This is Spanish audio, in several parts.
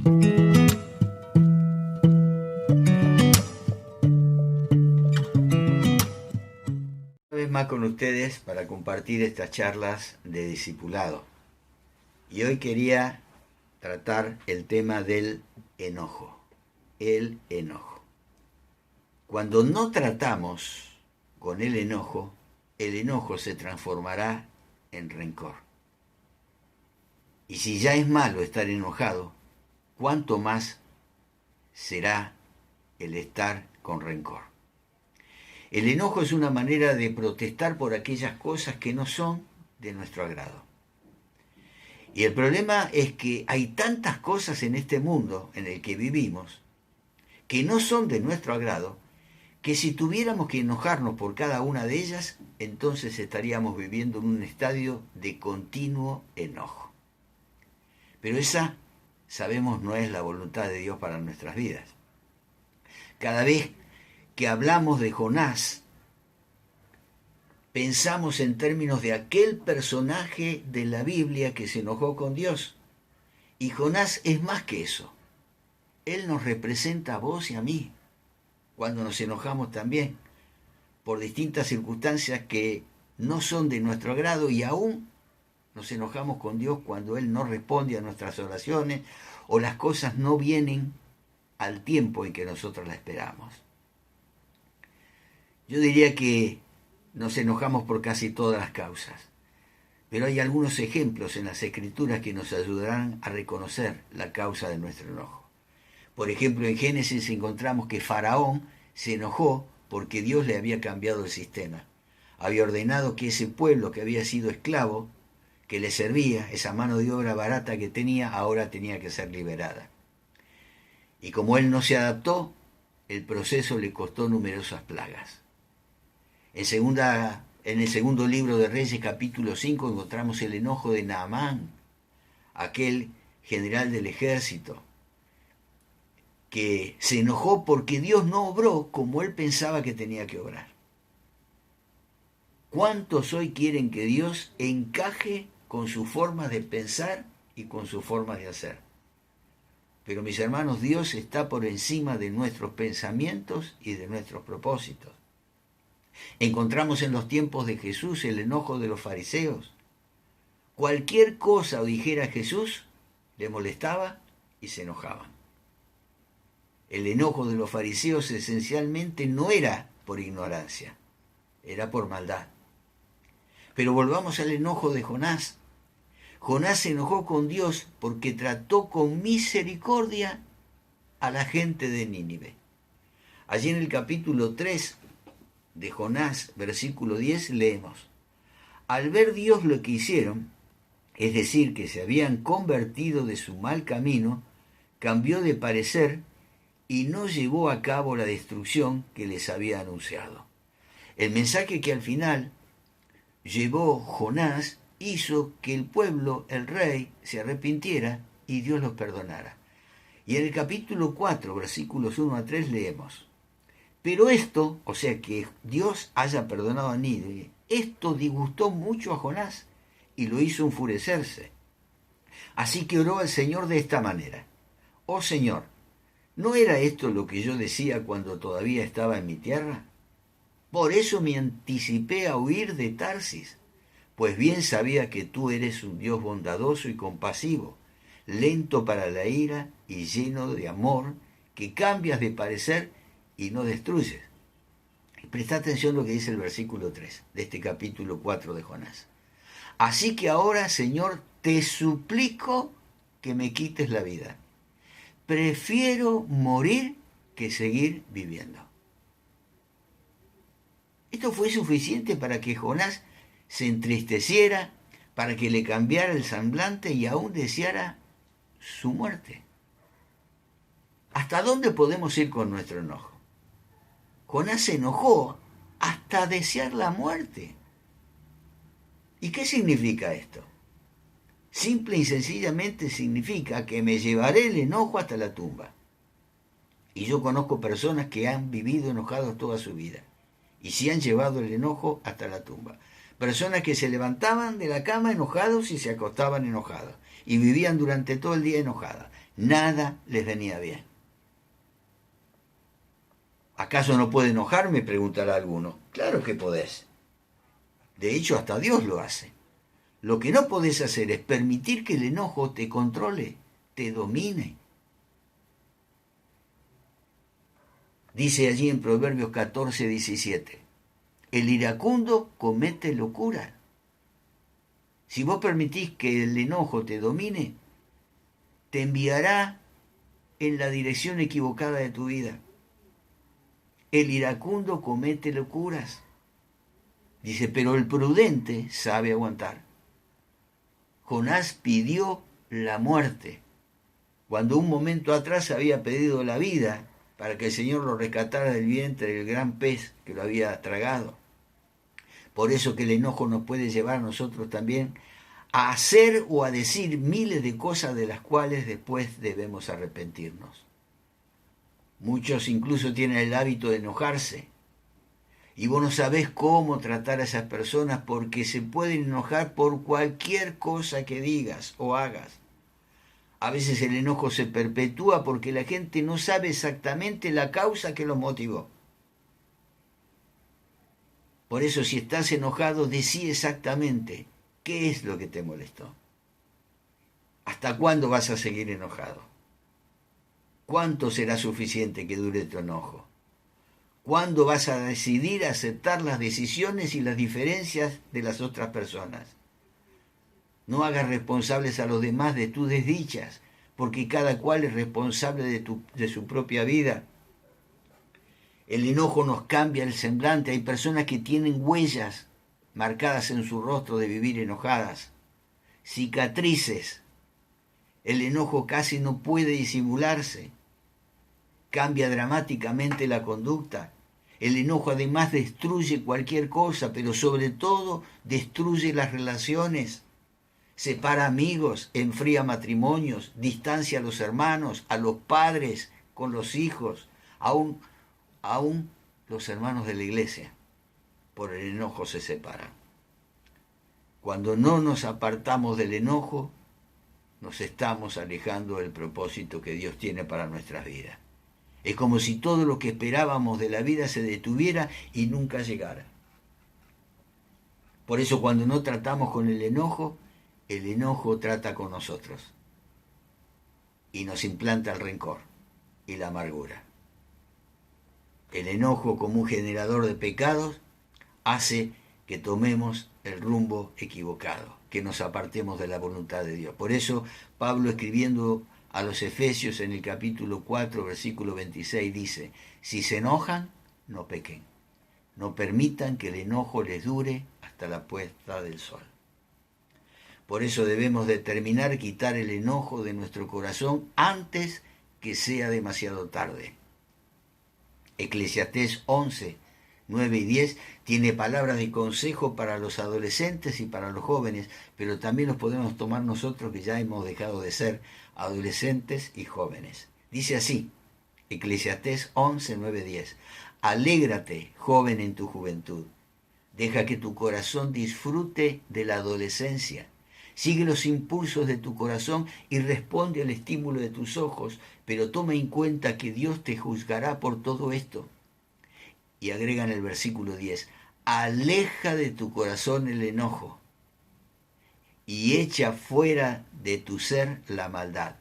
Una vez más con ustedes para compartir estas charlas de discipulado. Y hoy quería tratar el tema del enojo. El enojo. Cuando no tratamos con el enojo se transformará en rencor. Y si ya es malo estar enojado, ¿cuánto más será el estar con rencor? El enojo es una manera de protestar por aquellas cosas que no son de nuestro agrado. Y el problema es que hay tantas cosas en este mundo en el que vivimos que no son de nuestro agrado, que si tuviéramos que enojarnos por cada una de ellas, entonces estaríamos viviendo en un estadio de continuo enojo. Pero esa, sabemos, no es la voluntad de Dios para nuestras vidas. Cada vez que hablamos de Jonás, pensamos en términos de aquel personaje de la Biblia que se enojó con Dios. Y Jonás es más que eso. Él nos representa a vos y a mí, cuando nos enojamos también, por distintas circunstancias que no son de nuestro agrado, y aún nos enojamos con Dios cuando Él no responde a nuestras oraciones o las cosas no vienen al tiempo en que nosotros la esperamos. Yo diría que nos enojamos por casi todas las causas, pero hay algunos ejemplos en las Escrituras que nos ayudarán a reconocer la causa de nuestro enojo. Por ejemplo, en Génesis encontramos que Faraón se enojó porque Dios le había cambiado el sistema. Había ordenado que ese pueblo que había sido esclavo, que le servía, esa mano de obra barata que tenía, ahora tenía que ser liberada. Y como él no se adaptó, el proceso le costó numerosas plagas. En el segundo libro de Reyes, capítulo 5, encontramos el enojo de Naamán, aquel general del ejército, que se enojó porque Dios no obró como él pensaba que tenía que obrar. ¿Cuántos hoy quieren que Dios encaje con sus formas de pensar y con sus formas de hacer? Pero mis hermanos, Dios está por encima de nuestros pensamientos y de nuestros propósitos. Encontramos en los tiempos de Jesús el enojo de los fariseos. Cualquier cosa o dijera Jesús le molestaba y se enojaban. El enojo de los fariseos esencialmente no era por ignorancia, era por maldad. Pero volvamos al enojo de Jonás. Jonás se enojó con Dios porque trató con misericordia a la gente de Nínive. Allí en el capítulo 3 de Jonás, versículo 10, leemos: al ver Dios lo que hicieron, es decir, que se habían convertido de su mal camino, cambió de parecer y no llevó a cabo la destrucción que les había anunciado. El mensaje que al final llevó Jonás hizo que el pueblo, el rey, se arrepintiera y Dios los perdonara. Y en el capítulo 4, versículos 1 a 3 leemos: pero esto, o sea que Dios haya perdonado a Nínive, esto disgustó mucho a Jonás y lo hizo enfurecerse. Así que oró al Señor de esta manera: oh Señor, ¿no era esto lo que yo decía cuando todavía estaba en mi tierra? Por eso me anticipé a huir de Tarsis, pues bien sabía que tú eres un Dios bondadoso y compasivo, lento para la ira y lleno de amor, que cambias de parecer y no destruyes. Presta atención a lo que dice el versículo 3 de este capítulo 4 de Jonás. Así que ahora, Señor, te suplico que me quites la vida. Prefiero morir que seguir viviendo. Esto fue suficiente para que Jonás se entristeciera, para que le cambiara el semblante y aún deseara su muerte. ¿Hasta dónde podemos ir con nuestro enojo? Jonás se enojó hasta desear la muerte. ¿Y qué significa esto? Simple y sencillamente significa que me llevaré el enojo hasta la tumba. Y yo conozco personas que han vivido enojados toda su vida y se han llevado el enojo hasta la tumba. Personas que se levantaban de la cama enojados y se acostaban enojados y vivían durante todo el día enojadas. Nada les venía bien. ¿Acaso no puedo enojarme?, preguntará alguno. Claro que podés. De hecho, hasta Dios lo hace. Lo que no podés hacer es permitir que el enojo te controle, te domine. Dice allí en Proverbios 14:17, el iracundo comete locura. Si vos permitís que el enojo te domine, te enviará en la dirección equivocada de tu vida. El iracundo comete locuras. Dice, pero el prudente sabe aguantar. Jonás pidió la muerte, cuando un momento atrás había pedido la vida para que el Señor lo rescatara del vientre del gran pez que lo había tragado. Por eso que el enojo nos puede llevar a nosotros también a hacer o a decir miles de cosas de las cuales después debemos arrepentirnos. Muchos incluso tienen el hábito de enojarse. Y vos no sabés cómo tratar a esas personas porque se pueden enojar por cualquier cosa que digas o hagas. A veces el enojo se perpetúa porque la gente no sabe exactamente la causa que los motivó. Por eso, si estás enojado, decí exactamente qué es lo que te molestó. ¿Hasta cuándo vas a seguir enojado? ¿Cuánto será suficiente que dure tu enojo? ¿Cuándo vas a decidir aceptar las decisiones y las diferencias de las otras personas? No hagas responsables a los demás de tus desdichas, porque cada cual es responsable de su propia vida. El enojo nos cambia el semblante. Hay personas que tienen huellas marcadas en su rostro de vivir enojadas, cicatrices. El enojo casi no puede disimularse. Cambia dramáticamente la conducta. El enojo además destruye cualquier cosa, pero sobre todo destruye las relaciones. Separa amigos, enfría matrimonios, distancia a los hermanos, a los padres con los hijos, aún los hermanos de la iglesia. Por el enojo se separan. Cuando no nos apartamos del enojo, nos estamos alejando del propósito que Dios tiene para nuestras vidas. Es como si todo lo que esperábamos de la vida se detuviera y nunca llegara. Por eso cuando no tratamos con el enojo trata con nosotros y nos implanta el rencor y la amargura. El enojo, como un generador de pecados, hace que tomemos el rumbo equivocado, que nos apartemos de la voluntad de Dios. Por eso Pablo, escribiendo a los Efesios en el capítulo 4, versículo 26, dice, si se enojan, no pequen. No permitan que el enojo les dure hasta la puesta del sol. Por eso debemos determinar quitar el enojo de nuestro corazón antes que sea demasiado tarde. Eclesiastés 11, 9 y 10 tiene palabras de consejo para los adolescentes y para los jóvenes, pero también los podemos tomar nosotros que ya hemos dejado de ser adolescentes y jóvenes. Dice así, Eclesiastés 11, 9, 10. Alégrate, joven, en tu juventud. Deja que tu corazón disfrute de la adolescencia. Sigue los impulsos de tu corazón y responde al estímulo de tus ojos, pero toma en cuenta que Dios te juzgará por todo esto. Y agrega en el versículo 10, aleja de tu corazón el enojo y echa fuera de tu ser la maldad.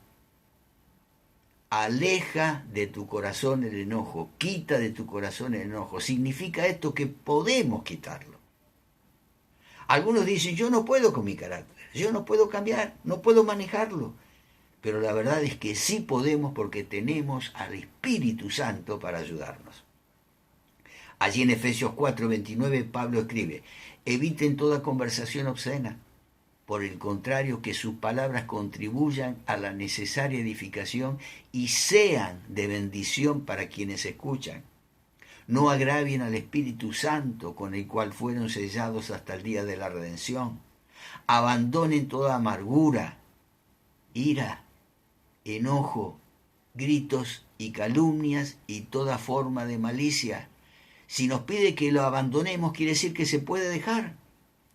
Aleja de tu corazón el enojo, quita de tu corazón el enojo. Significa esto que podemos quitarlo. Algunos dicen, yo no puedo con mi carácter, yo no puedo cambiar, no puedo manejarlo. Pero la verdad es que sí podemos porque tenemos al Espíritu Santo para ayudarnos. Allí en Efesios 4:29 Pablo escribe, eviten toda conversación obscena. Por el contrario, que sus palabras contribuyan a la necesaria edificación y sean de bendición para quienes escuchan. No agravien al Espíritu Santo con el cual fueron sellados hasta el día de la redención. Abandonen toda amargura, ira, enojo, gritos y calumnias y toda forma de malicia. Si nos pide que lo abandonemos, quiere decir que se puede dejar.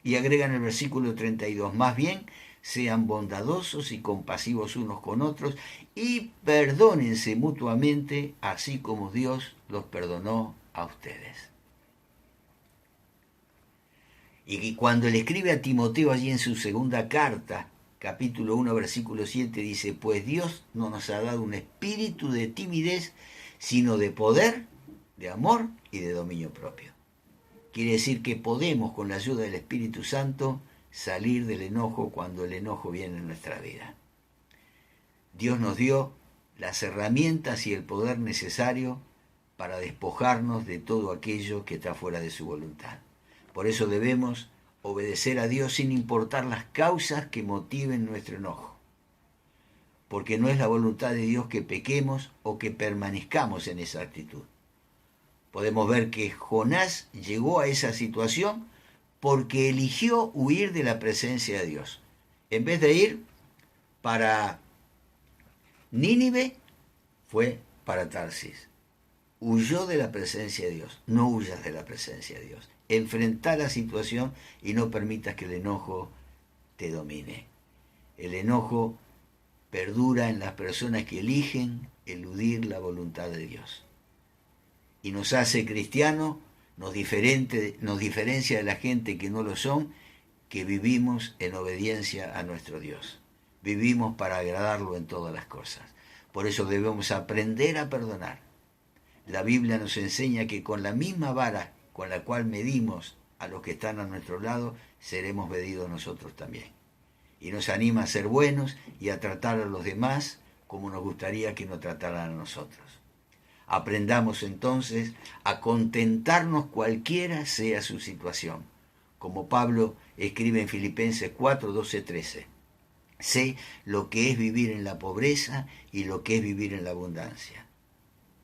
Y agrega en el versículo 32, más bien, sean bondadosos y compasivos unos con otros y perdónense mutuamente, así como Dios los perdonó a ustedes. Y cuando le escribe a Timoteo allí en su segunda carta, capítulo 1, versículo 7, dice, pues Dios no nos ha dado un espíritu de timidez, sino de poder, de amor y de dominio propio. Quiere decir que podemos, con la ayuda del Espíritu Santo, salir del enojo cuando el enojo viene en nuestra vida. Dios nos dio las herramientas y el poder necesario para despojarnos de todo aquello que está fuera de su voluntad. Por eso debemos obedecer a Dios sin importar las causas que motiven nuestro enojo. Porque no es la voluntad de Dios que pequemos o que permanezcamos en esa actitud. Podemos ver que Jonás llegó a esa situación porque eligió huir de la presencia de Dios. En vez de ir para Nínive, fue para Tarsis. Huyó de la presencia de Dios. No huyas de la presencia de Dios. Enfrenta la situación y no permitas que el enojo te domine. El enojo perdura en las personas que eligen eludir la voluntad de Dios. Y nos hace cristianos, nos diferencia de la gente que no lo son, que vivimos en obediencia a nuestro Dios. Vivimos para agradarlo en todas las cosas. Por eso debemos aprender a perdonar. La Biblia nos enseña que con la misma vara con la cual medimos a los que están a nuestro lado, seremos medidos nosotros también. Y nos anima a ser buenos y a tratar a los demás como nos gustaría que nos trataran a nosotros. Aprendamos entonces a contentarnos cualquiera sea su situación, como Pablo escribe en Filipenses 4, 12, 13. Sé lo que es vivir en la pobreza y lo que es vivir en la abundancia.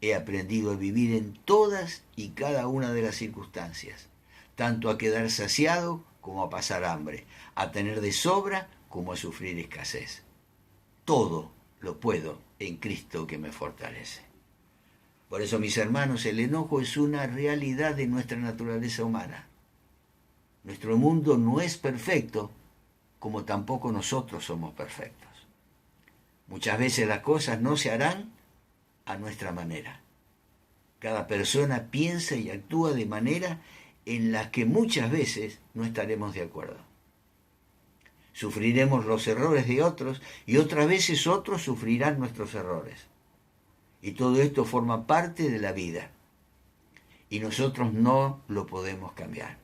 He aprendido a vivir en todas y cada una de las circunstancias, tanto a quedar saciado como a pasar hambre, a tener de sobra como a sufrir escasez. Todo lo puedo en Cristo que me fortalece. Por eso, mis hermanos, el enojo es una realidad de nuestra naturaleza humana. Nuestro mundo no es perfecto, como tampoco nosotros somos perfectos. Muchas veces las cosas no se harán a nuestra manera. Cada persona piensa y actúa de manera en la que muchas veces no estaremos de acuerdo. Sufriremos los errores de otros y otras veces otros sufrirán nuestros errores. Y todo esto forma parte de la vida. Y nosotros no lo podemos cambiar.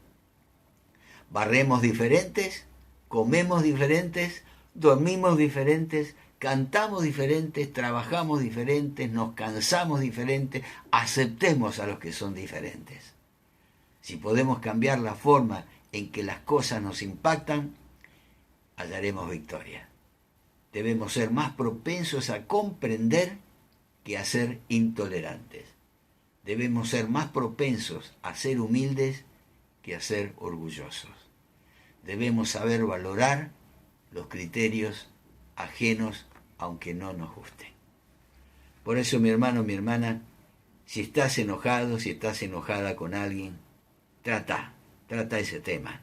Barremos diferentes, comemos diferentes, dormimos diferentes, cantamos diferentes, trabajamos diferentes, nos cansamos diferentes, aceptemos a los que son diferentes. Si podemos cambiar la forma en que las cosas nos impactan, hallaremos victoria. Debemos ser más propensos a comprender que a ser intolerantes. Debemos ser más propensos a ser humildes que a ser orgullosos. Debemos saber valorar los criterios ajenos, aunque no nos guste. Por eso, mi hermano, mi hermana, si estás enojado, si estás enojada con alguien, trata ese tema.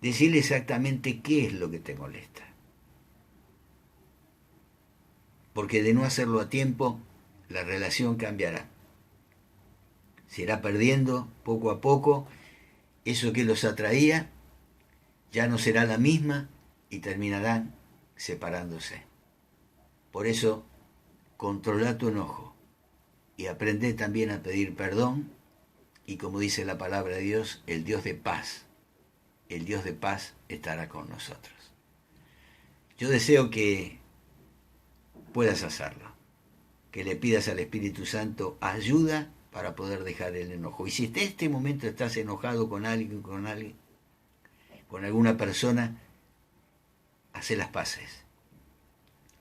Decirle exactamente qué es lo que te molesta. Porque de no hacerlo a tiempo, la relación cambiará. Se irá perdiendo poco a poco. Eso que los atraía ya no será la misma y terminarán separándose. Por eso, controla tu enojo y aprende también a pedir perdón. Y como dice la palabra de Dios, el Dios de paz estará con nosotros. Yo deseo que puedas hacerlo, que le pidas al Espíritu Santo ayuda para poder dejar el enojo. Y si en este momento estás enojado con alguien, con alguna persona, haz las paces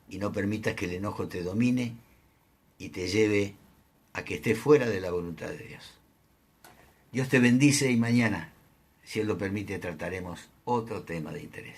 y no permitas que el enojo te domine y te lleve a que estés fuera de la voluntad de Dios. Dios te bendice y mañana, si Él lo permite, trataremos otro tema de interés.